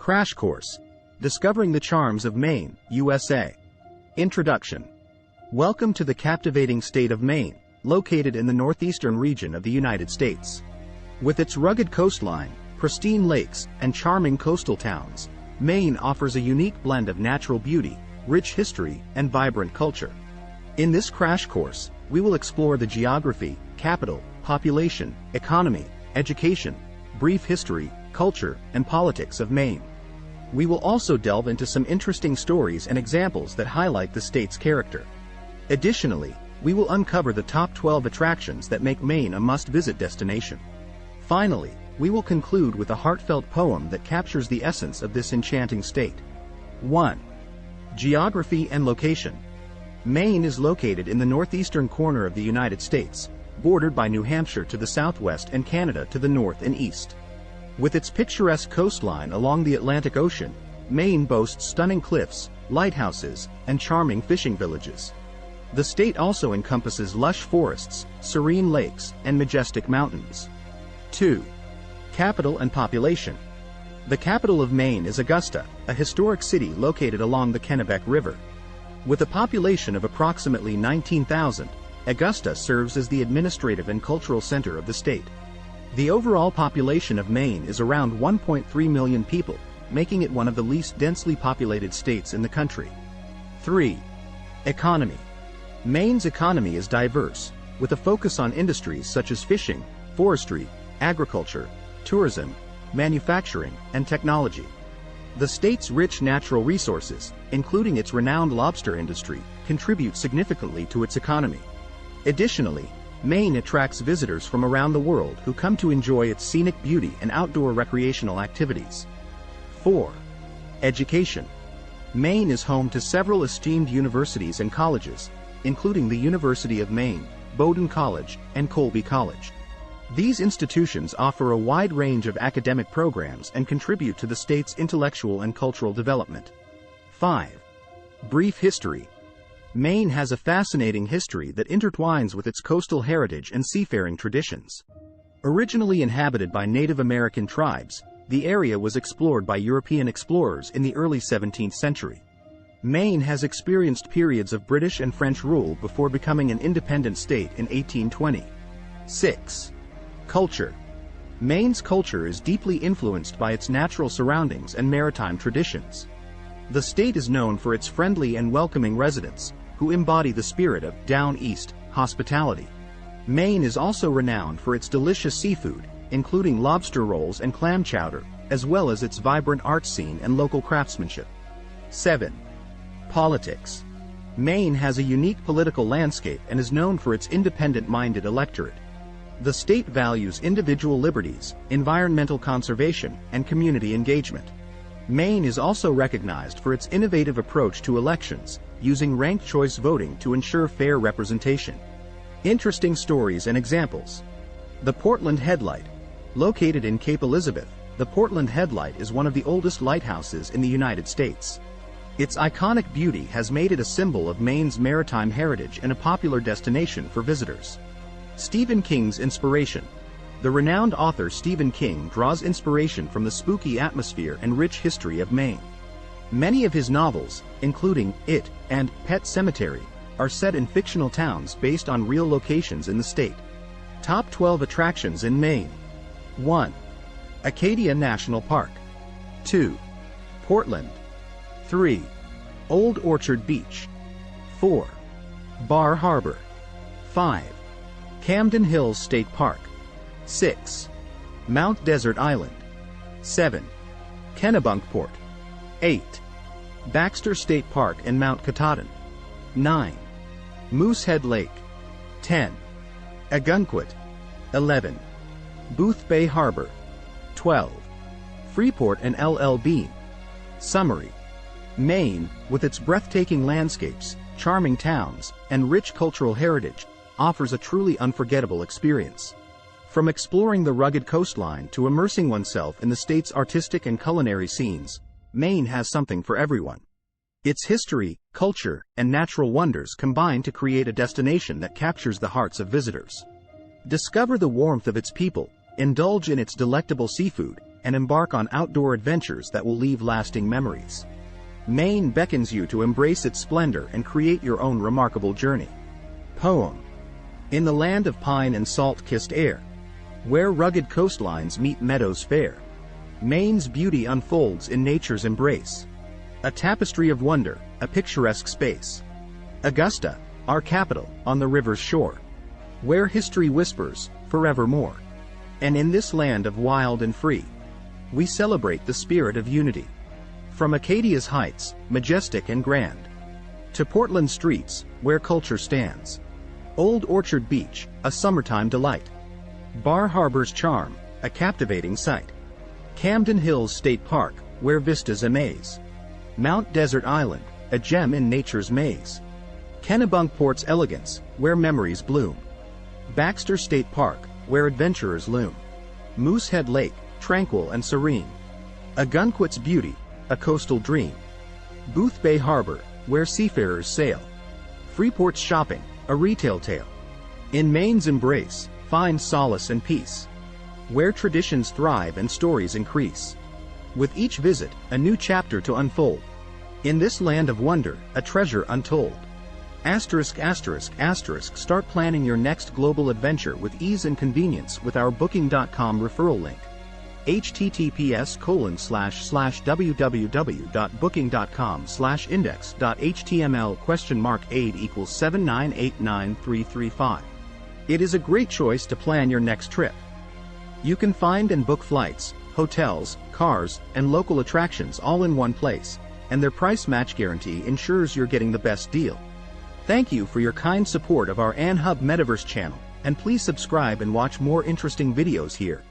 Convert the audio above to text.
Crash Course: Discovering the Charms of Maine, USA. Introduction. Welcome to the captivating state of Maine, located in the northeastern region of the United States. With its rugged coastline, pristine lakes, and charming coastal towns, Maine offers a unique blend of natural beauty, rich history, and vibrant culture. In this crash course, we will explore the geography, capital, population, economy, education, brief history, culture, and politics of Maine. We will also delve into some interesting stories and examples that highlight the state's character. Additionally, we will uncover the top 12 attractions that make Maine a must-visit destination. Finally, we will conclude with a heartfelt poem that captures the essence of this enchanting state. 1. Geography and location. Maine is located in the northeastern corner of the United States, bordered by New Hampshire to the southwest and Canada to the north and east. With its picturesque coastline along the Atlantic Ocean, Maine boasts stunning cliffs, lighthouses, and charming fishing villages. The state also encompasses lush forests, serene lakes, and majestic mountains. 2. Capital and population. The capital of Maine is Augusta, a historic city located along the Kennebec River. With a population of approximately 19,000, Augusta serves as the administrative and cultural center of the state. The overall population of Maine is around 1.3 million people, making it one of the least densely populated states in the country. 3. Economy. Maine's economy is diverse, with a focus on industries such as fishing, forestry, agriculture, tourism, manufacturing, and technology. The state's rich natural resources, including its renowned lobster industry, contribute significantly to its economy. Additionally, Maine attracts visitors from around the world who come to enjoy its scenic beauty and outdoor recreational activities. 4. Education. Maine is home to several esteemed universities and colleges, including the University of Maine, Bowdoin College, and Colby College. These institutions offer a wide range of academic programs and contribute to the state's intellectual and cultural development. 5. Brief history. Maine has a fascinating history that intertwines with its coastal heritage and seafaring traditions. Originally inhabited by Native American tribes, the area was explored by European explorers in the early 17th century. Maine has experienced periods of British and French rule before becoming an independent state in 1820. 6. Culture. Maine's culture is deeply influenced by its natural surroundings and maritime traditions. The state is known for its friendly and welcoming residents, who embody the spirit of down east hospitality. Maine is also renowned for its delicious seafood, including lobster rolls and clam chowder, as well as its vibrant art scene and local craftsmanship. 7. Politics. Maine has a unique political landscape and is known for its independent-minded electorate. The state values individual liberties, environmental conservation, and community engagement. Maine is also recognized for its innovative approach to elections, using ranked choice voting to ensure fair representation. Interesting stories and examples. The Portland Headlight. Located in Cape Elizabeth, the Portland Headlight is one of the oldest lighthouses in the United States. Its iconic beauty has made it a symbol of Maine's maritime heritage and a popular destination for visitors. Stephen King's inspiration. The renowned author Stephen King draws inspiration from the spooky atmosphere and rich history of Maine. Many of his novels, including It and Pet Sematary, are set in fictional towns based on real locations in the state. Top 12 attractions in Maine. 1. Acadia National Park. 2. Portland. 3. Old Orchard Beach. 4. Bar Harbor. 5. Camden Hills State Park. 6. Mount Desert Island. 7. Kennebunkport. 8. Baxter State Park and Mount Katahdin. 9. Moosehead Lake. 10. Agunquit. 11. Booth Bay Harbor. 12. Freeport and L.L. Bean. Summary. Maine, with its breathtaking landscapes, charming towns, and rich cultural heritage, offers a truly unforgettable experience. From exploring the rugged coastline to immersing oneself in the state's artistic and culinary scenes, Maine has something for everyone. Its history, culture, and natural wonders combine to create a destination that captures the hearts of visitors. Discover the warmth of its people, indulge in its delectable seafood, and embark on outdoor adventures that will leave lasting memories. Maine beckons you to embrace its splendor and create your own remarkable journey. Poem. In the land of pine and salt-kissed air, where rugged coastlines meet meadows fair, Maine's beauty unfolds in nature's embrace. A tapestry of wonder, a picturesque space. Augusta, our capital, on the river's shore, where history whispers, forevermore. And in this land of wild and free, we celebrate the spirit of unity. From Acadia's heights, majestic and grand, to Portland's streets, where culture stands. Old Orchard Beach, a summertime delight. Bar Harbor's charm, a captivating sight. Camden Hills State Park, where vistas amaze. Mount Desert Island, a gem in nature's maze. Kennebunkport's elegance, where memories bloom. Baxter State Park, where adventurers loom. Moosehead Lake, tranquil and serene. Ogunquit's beauty, a coastal dream. Booth Bay Harbor, where seafarers sail. Freeport's shopping, a retail tale. In Maine's embrace, find solace and peace, where traditions thrive and stories increase. With each visit, a new chapter to unfold. In this land of wonder, a treasure untold. *****, start planning your next global adventure with ease and convenience with our Booking.com referral link. https://www.booking.com/index.html?8 equals 7989335. It is a great choice to plan your next trip. You can find and book flights, hotels, cars, and local attractions all in one place, and their price match guarantee ensures you're getting the best deal. Thank you for your kind support of our AnHub Metaverse channel, and please subscribe and watch more interesting videos here.